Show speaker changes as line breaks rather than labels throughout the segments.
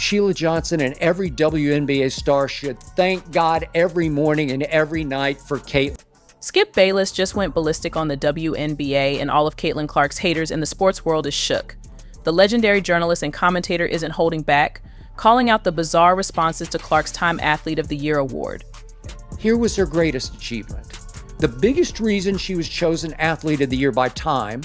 Sheila Johnson and every WNBA star should thank God every morning and every night for Caitlin.
Skip Bayless just went ballistic on the WNBA, and all of Caitlin Clark's haters in the sports world is shook. The legendary journalist and commentator isn't holding back, calling out the bizarre responses to Clark's Time Athlete of the Year award.
Here was her greatest achievement. The biggest reason she was chosen Athlete of the Year by Time: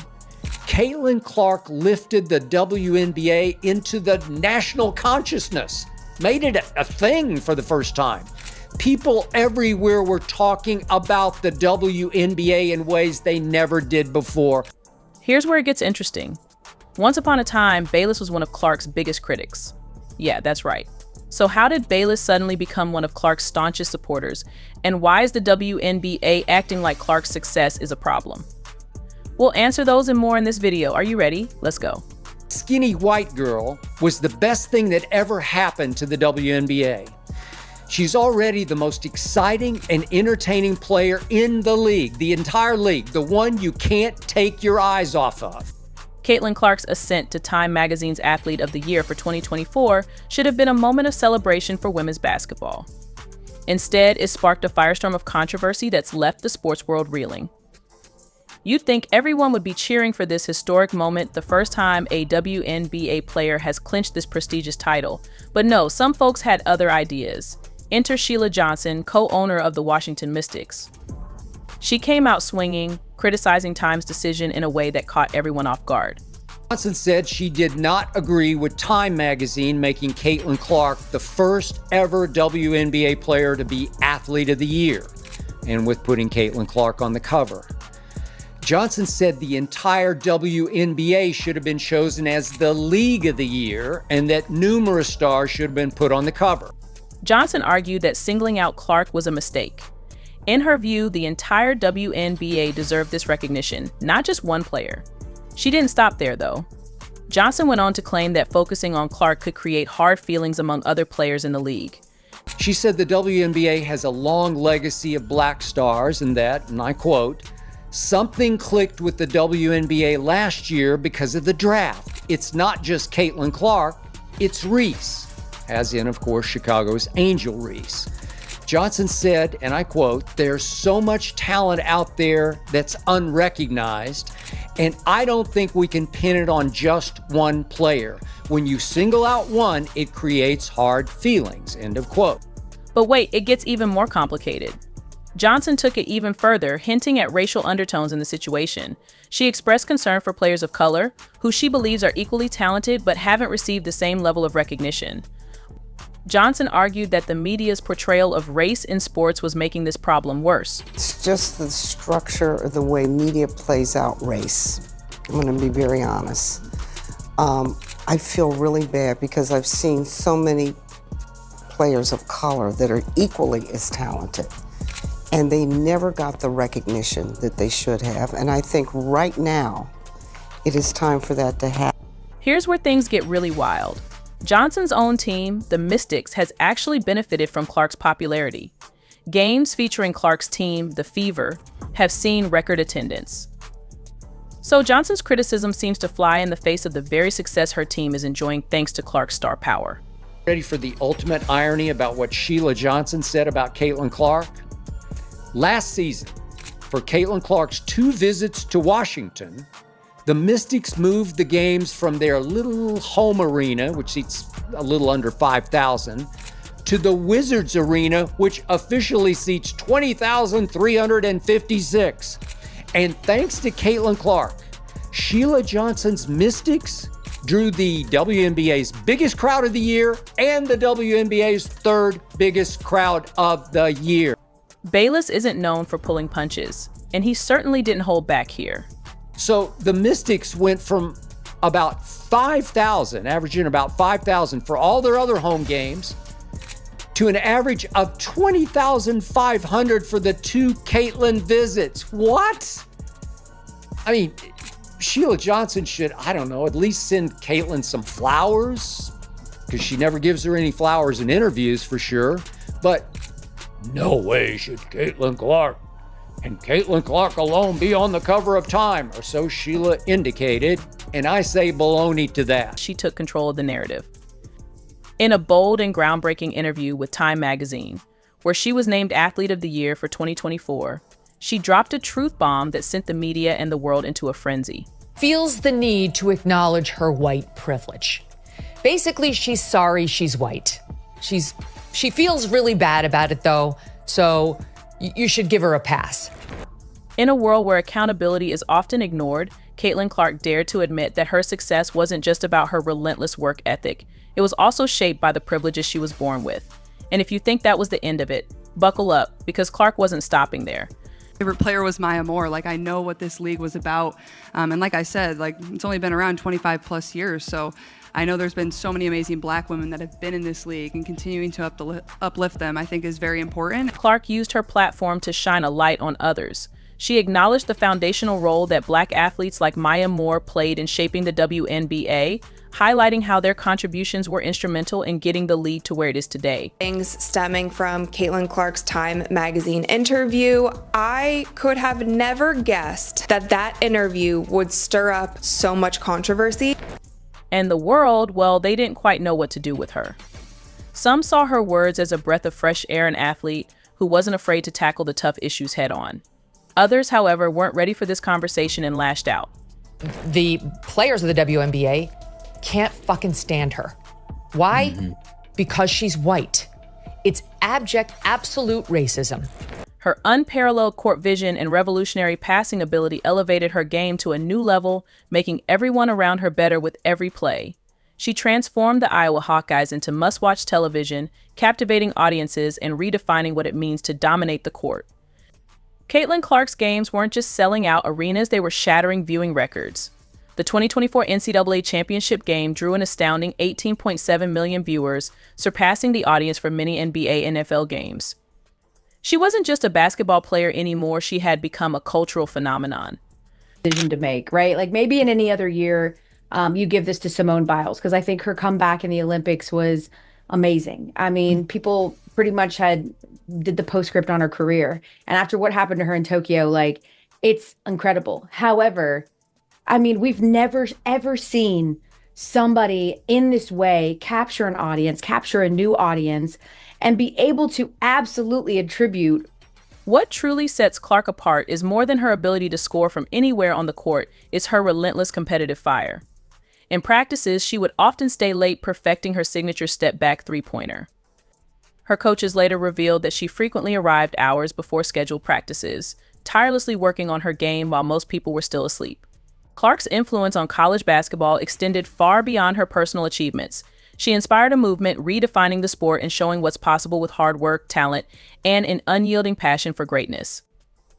Caitlin Clark lifted the WNBA into the national consciousness, made it a thing for the first time. People everywhere were talking about the WNBA in ways they never did before.
Here's where it gets interesting. Once upon a time, Bayless was one of Clark's biggest critics. Yeah, that's right. So how did Bayless suddenly become one of Clark's staunchest supporters? And why is the WNBA acting like Clark's success is a problem? We'll answer those and more in this video. Are you ready? Let's go.
Skinny white girl was the best thing that ever happened to the WNBA. She's already the most exciting and entertaining player in the league, the entire league, the one you can't take your eyes off of.
Caitlin Clark's ascent to Time Magazine's Athlete of the Year for 2024 should have been a moment of celebration for women's basketball. Instead, it sparked a firestorm of controversy that's left the sports world reeling. You'd think everyone would be cheering for this historic moment, the first time a WNBA player has clinched this prestigious title. But no, some folks had other ideas. Enter Sheila Johnson, co-owner of the Washington Mystics. She came out swinging, criticizing Time's decision in a way that caught everyone off guard.
Johnson said she did not agree with Time Magazine making Caitlin Clark the first ever WNBA player to be Athlete of the Year, and with putting Caitlin Clark on the cover. Johnson said the entire WNBA should have been chosen as the League of the Year, and that numerous stars should have been put on the cover.
Johnson argued that singling out Clark was a mistake. In her view, the entire WNBA deserved this recognition, not just one player. She didn't stop there, though. Johnson went on to claim that focusing on Clark could create hard feelings among other players in the league.
She said the WNBA has a long legacy of black stars and that, and I quote, "Something clicked with the WNBA last year because of the draft. It's not just Caitlin Clark, it's Reese," as in, of course, Chicago's Angel Reese. Johnson said, and I quote, "There's so much talent out there that's unrecognized, and I don't think we can pin it on just one player. When you single out one, it creates hard feelings," end of quote.
But wait, it gets even more complicated. Johnson took it even further, hinting at racial undertones in the situation. She expressed concern for players of color, who she believes are equally talented but haven't received the same level of recognition. Johnson argued that the media's portrayal of race in sports was making this problem worse.
It's just the structure of the way media plays out race. I'm going to be very honest. I feel really bad because I've seen so many players of color that are equally as talented, and they never got the recognition that they should have. And I think right now, it is time for that to happen.
Here's where things get really wild. Johnson's own team, the Mystics, has actually benefited from Clark's popularity. Games featuring Clark's team, the Fever, have seen record attendance. So Johnson's criticism seems to fly in the face of the very success her team is enjoying thanks to Clark's star power.
Ready for the ultimate irony about what Sheila Johnson said about Caitlin Clark? Last season, for Caitlin Clark's 2 visits to Washington, the Mystics moved the games from their little home arena, which seats a little under 5,000, to the Wizards Arena, which officially seats 20,356. And thanks to Caitlin Clark, Sheila Johnson's Mystics drew the WNBA's biggest crowd of the year and the WNBA's 3rd biggest crowd of the year.
Bayless isn't known for pulling punches, and he certainly didn't hold back here.
So the Mystics went from about 5,000, averaging about 5,000 for all their other home games, to an average of 20,500 for the 2 Caitlin visits. What? I mean, Sheila Johnson should, I don't know, at least send Caitlin some flowers, because she never gives her any flowers in interviews for sure. But no way should Caitlin Clark and Caitlin Clark alone be on the cover of Time, or so Sheila indicated, and I say baloney to that.
She took control of the narrative. In a bold and groundbreaking interview with Time magazine, where she was named Athlete of the Year for 2024, she dropped a truth bomb that sent the media and the world into a frenzy.
Feels the need to acknowledge her white privilege. Basically, she's sorry she's white. She feels really bad about it, though, so you should give her a pass.
In a world where accountability is often ignored, Caitlin Clark dared to admit that her success wasn't just about her relentless work ethic. It was also shaped by the privileges she was born with. And if you think that was the end of it, buckle up, because Clark wasn't stopping there.
Favorite player was Maya Moore. I know what this league was about. And like I said, it's only been around 25 plus years. So I know there's been so many amazing Black women that have been in this league, and continuing to uplift them, I think, is very important.
Clark used her platform to shine a light on others. She acknowledged the foundational role that Black athletes like Maya Moore played in shaping the WNBA, highlighting how their contributions were instrumental in getting the league to where it is today.
Things stemming from Caitlin Clark's Time magazine interview, I could have never guessed that interview would stir up so much controversy.
And the world, well, they didn't quite know what to do with her. Some saw her words as a breath of fresh air, an athlete who wasn't afraid to tackle the tough issues head on. Others, however, weren't ready for this conversation and lashed out.
The players of the WNBA can't fucking stand her. Why? Because she's white. It's abject, absolute racism.
Her unparalleled court vision and revolutionary passing ability elevated her game to a new level, making everyone around her better with every play. She transformed the Iowa Hawkeyes into must-watch television, captivating audiences and redefining what it means to dominate the court. Caitlin Clark's games weren't just selling out arenas, they were shattering viewing records. The 2024 NCAA Championship game drew an astounding 18.7 million viewers, surpassing the audience for many NBA and NFL games. She wasn't just a basketball player anymore, she had become a cultural phenomenon.
Decision to make, right? Maybe in any other year, you give this to Simone Biles, because I think her comeback in the Olympics was amazing. I mean, people pretty much did the postscript on her career. And after what happened to her in Tokyo, it's incredible. However, I mean, we've never, ever seen somebody in this way capture an audience, capture a new audience, and be able to absolutely attribute.
What truly sets Clark apart is more than her ability to score from anywhere on the court, it's her relentless competitive fire. In practices, she would often stay late perfecting her signature step-back three-pointer. Her coaches later revealed that she frequently arrived hours before scheduled practices, tirelessly working on her game while most people were still asleep. Clark's influence on college basketball extended far beyond her personal achievements. She inspired a movement redefining the sport and showing what's possible with hard work, talent, and an unyielding passion for greatness.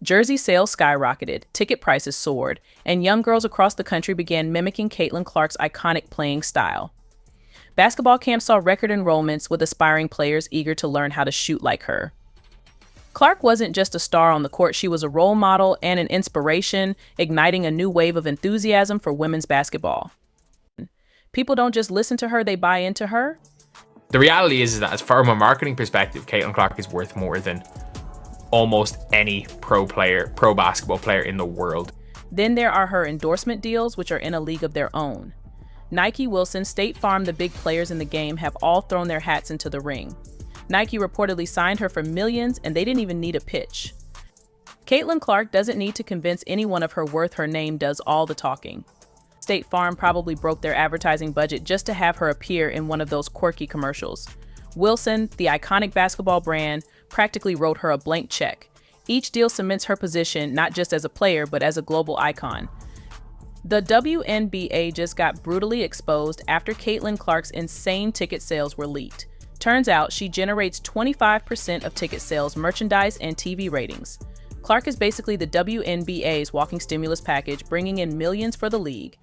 Jersey sales skyrocketed, ticket prices soared, and young girls across the country began mimicking Caitlin Clark's iconic playing style. Basketball camps saw record enrollments with aspiring players eager to learn how to shoot like her. Clark wasn't just a star on the court, she was a role model and an inspiration, igniting a new wave of enthusiasm for women's basketball. People don't just listen to her, they buy into her.
The reality is that from a marketing perspective, Caitlin Clark is worth more than almost any pro basketball player in the world.
Then there are her endorsement deals, which are in a league of their own. Nike, Wilson, State Farm, the big players in the game have all thrown their hats into the ring. Nike reportedly signed her for millions, and they didn't even need a pitch. Caitlin Clark doesn't need to convince anyone of her worth, her name does all the talking. State Farm probably broke their advertising budget just to have her appear in one of those quirky commercials. Wilson, the iconic basketball brand, practically wrote her a blank check. Each deal cements her position not just as a player, but as a global icon. The WNBA just got brutally exposed after Caitlin Clark's insane ticket sales were leaked. Turns out she generates 25% of ticket sales, merchandise, and TV ratings. Clark is basically the WNBA's walking stimulus package, bringing in millions for the league.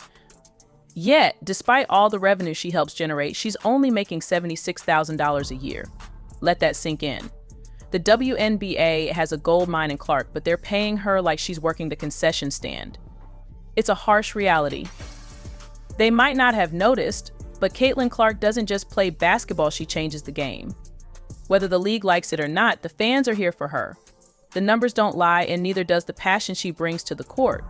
Yet, despite all the revenue she helps generate, she's only making $76,000 a year. Let that sink in. The WNBA has a gold mine in Clark, but they're paying her like she's working the concession stand. It's a harsh reality. They might not have noticed, but Caitlin Clark doesn't just play basketball, she changes the game. Whether the league likes it or not, the fans are here for her. The numbers don't lie, and neither does the passion she brings to the court.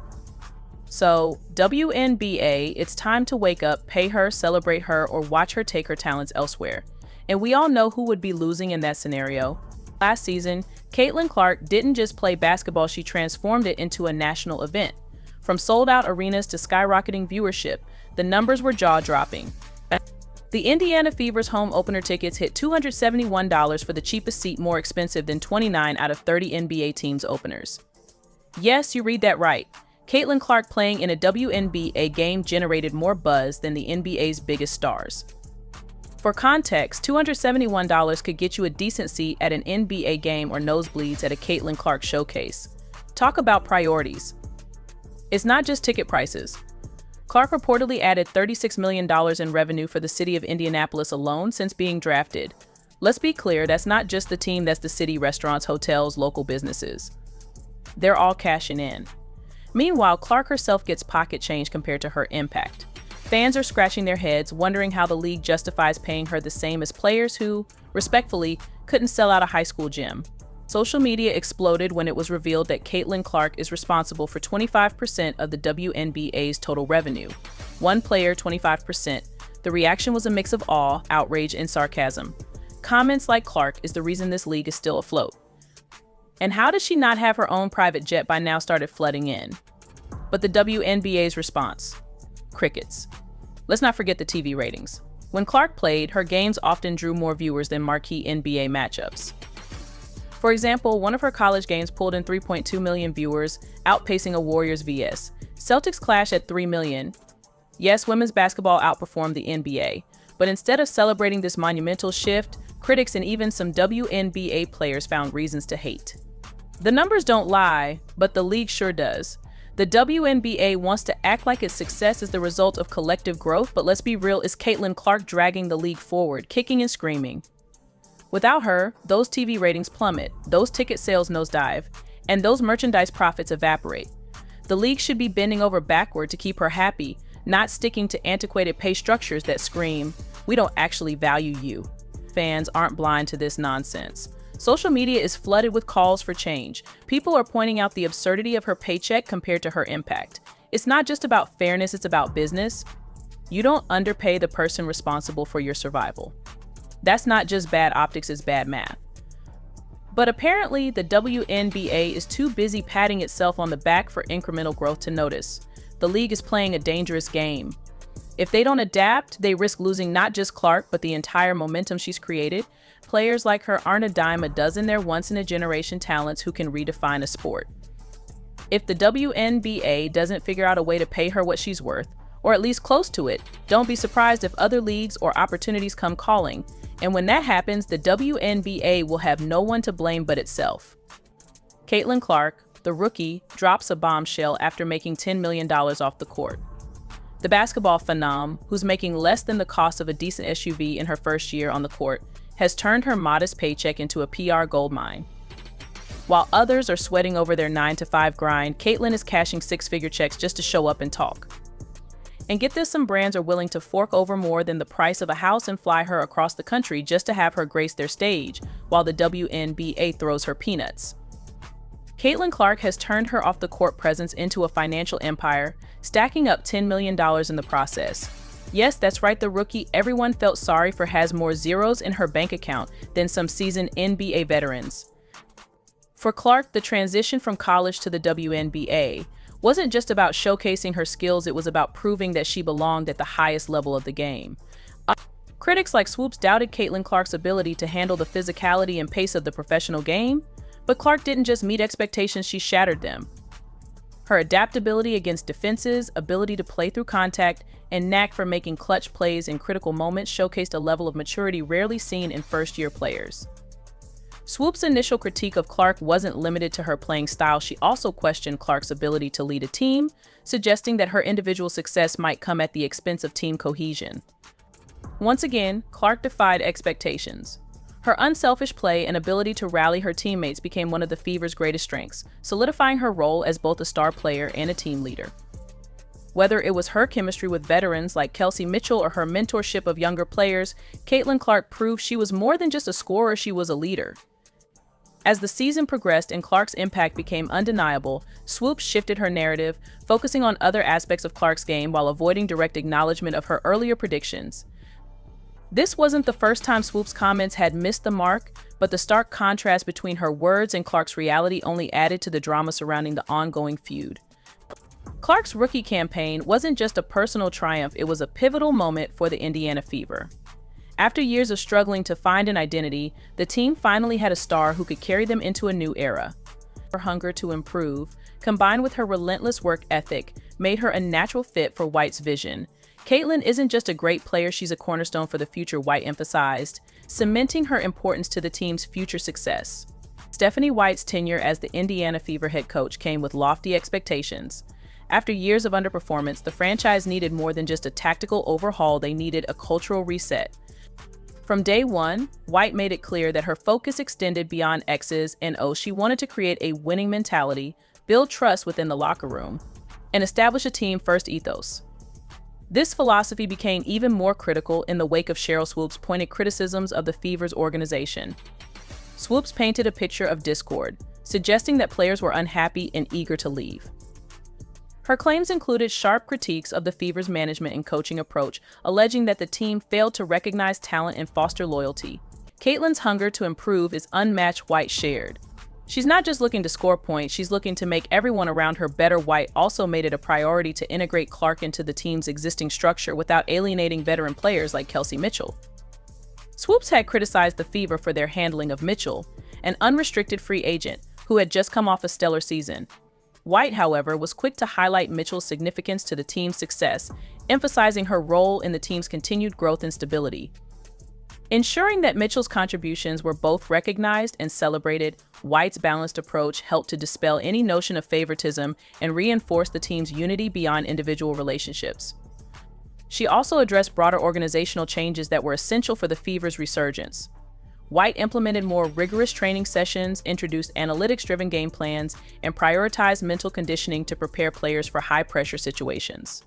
So, WNBA, it's time to wake up, pay her, celebrate her, or watch her take her talents elsewhere. And we all know who would be losing in that scenario. Last season, Caitlin Clark didn't just play basketball, she transformed it into a national event. From sold-out arenas to skyrocketing viewership, the numbers were jaw-dropping. The Indiana Fever's home opener tickets hit $271 for the cheapest seat, more expensive than 29 out of 30 NBA teams' openers. Yes, you read that right. Caitlin Clark playing in a WNBA game generated more buzz than the NBA's biggest stars. For context, $271 could get you a decent seat at an NBA game or nosebleeds at a Caitlin Clark showcase. Talk about priorities. It's not just ticket prices. Clark reportedly added $36 million in revenue for the city of Indianapolis alone since being drafted. Let's be clear, that's not just the team, that's the city, restaurants, hotels, local businesses. They're all cashing in. Meanwhile, Clark herself gets pocket change compared to her impact. Fans are scratching their heads, wondering how the league justifies paying her the same as players who, respectfully, couldn't sell out a high school gym. Social media exploded when it was revealed that Caitlin Clark is responsible for 25% of the WNBA's total revenue. One player, 25%. The reaction was a mix of awe, outrage, and sarcasm. Comments like "Clark is the reason this league is still afloat." And how does she not have her own private jet by now started flooding in? But the WNBA's response? Crickets. Let's not forget the TV ratings. When Clark played, her games often drew more viewers than marquee NBA matchups. For example, one of her college games pulled in 3.2 million viewers, outpacing a Warriors vs. Celtics clash at 3 million. Yes, women's basketball outperformed the NBA, but instead of celebrating this monumental shift, critics and even some WNBA players found reasons to hate. The numbers don't lie, but the league sure does. The WNBA wants to act like its success is the result of collective growth, but let's be real, it's Caitlin Clark dragging the league forward, kicking and screaming. Without her, those TV ratings plummet, those ticket sales nosedive, and those merchandise profits evaporate. The league should be bending over backward to keep her happy, not sticking to antiquated pay structures that scream, "We don't actually value you." Fans aren't blind to this nonsense. Social media is flooded with calls for change. People are pointing out the absurdity of her paycheck compared to her impact. It's not just about fairness, it's about business. You don't underpay the person responsible for your survival. That's not just bad optics, it's bad math. But apparently, the WNBA is too busy patting itself on the back for incremental growth to notice. The league is playing a dangerous game. If they don't adapt, they risk losing not just Clark, but the entire momentum she's created. Players like her aren't a dime a dozen, they're once-in-a-generation talents who can redefine a sport. If the WNBA doesn't figure out a way to pay her what she's worth, or at least close to it, don't be surprised if other leagues or opportunities come calling. And when that happens, the WNBA will have no one to blame but itself. Caitlin Clark, the rookie, drops a bombshell after making $10 million off the court. The basketball phenom, who's making less than the cost of a decent SUV in her first year on the court, has turned her modest paycheck into a PR goldmine. While others are sweating over their 9-to-5 grind, Caitlin is cashing six-figure checks just to show up and talk. And get this, some brands are willing to fork over more than the price of a house and fly her across the country just to have her grace their stage, while the WNBA throws her peanuts. Caitlin Clark has turned her off-the-court presence into a financial empire, stacking up $10 million in the process. Yes, that's right, the rookie everyone felt sorry for has more zeros in her bank account than some seasoned NBA veterans. For Clark, the transition from college to the WNBA wasn't just about showcasing her skills, it was about proving that she belonged at the highest level of the game. Critics like Swoops doubted Caitlin Clark's ability to handle the physicality and pace of the professional game, but Clark didn't just meet expectations, she shattered them. Her adaptability against defenses, ability to play through contact, and knack for making clutch plays in critical moments showcased a level of maturity rarely seen in first-year players. Swoop's initial critique of Clark wasn't limited to her playing style, she also questioned Clark's ability to lead a team, suggesting that her individual success might come at the expense of team cohesion. Once again, Clark defied expectations. Her unselfish play and ability to rally her teammates became one of the Fever's greatest strengths, solidifying her role as both a star player and a team leader. Whether it was her chemistry with veterans like Kelsey Mitchell or her mentorship of younger players, Caitlin Clark proved she was more than just a scorer, she was a leader. As the season progressed and Clark's impact became undeniable, Swoops shifted her narrative, focusing on other aspects of Clark's game while avoiding direct acknowledgement of her earlier predictions. This wasn't the first time Swoops' comments had missed the mark, but the stark contrast between her words and Clark's reality only added to the drama surrounding the ongoing feud. Clark's rookie campaign wasn't just a personal triumph, it was a pivotal moment for the Indiana Fever. After years of struggling to find an identity, the team finally had a star who could carry them into a new era. Her hunger to improve, combined with her relentless work ethic, made her a natural fit for White's vision. Caitlin isn't just a great player, she's a cornerstone for the future, White emphasized, cementing her importance to the team's future success. Stephanie White's tenure as the Indiana Fever head coach came with lofty expectations. After years of underperformance, the franchise needed more than just a tactical overhaul, they needed a cultural reset. From day one, White made it clear that her focus extended beyond X's and O's. She wanted to create a winning mentality, build trust within the locker room, and establish a team-first ethos. This philosophy became even more critical in the wake of Sheryl Swoopes' pointed criticisms of the Fever's organization. Swoopes painted a picture of discord, suggesting that players were unhappy and eager to leave. Her claims included sharp critiques of the Fever's management and coaching approach, alleging that the team failed to recognize talent and foster loyalty. Caitlin's hunger to improve is unmatched, White shared. She's not just looking to score points, she's looking to make everyone around her better. White also made it a priority to integrate Clark into the team's existing structure without alienating veteran players like Kelsey Mitchell. Swoops had criticized the Fever for their handling of Mitchell, an unrestricted free agent who had just come off a stellar season. White, however, was quick to highlight Mitchell's significance to the team's success, emphasizing her role in the team's continued growth and stability. Ensuring that Mitchell's contributions were both recognized and celebrated, White's balanced approach helped to dispel any notion of favoritism and reinforce the team's unity beyond individual relationships. She also addressed broader organizational changes that were essential for the Fever's resurgence. White implemented more rigorous training sessions, introduced analytics-driven game plans, and prioritized mental conditioning to prepare players for high-pressure situations.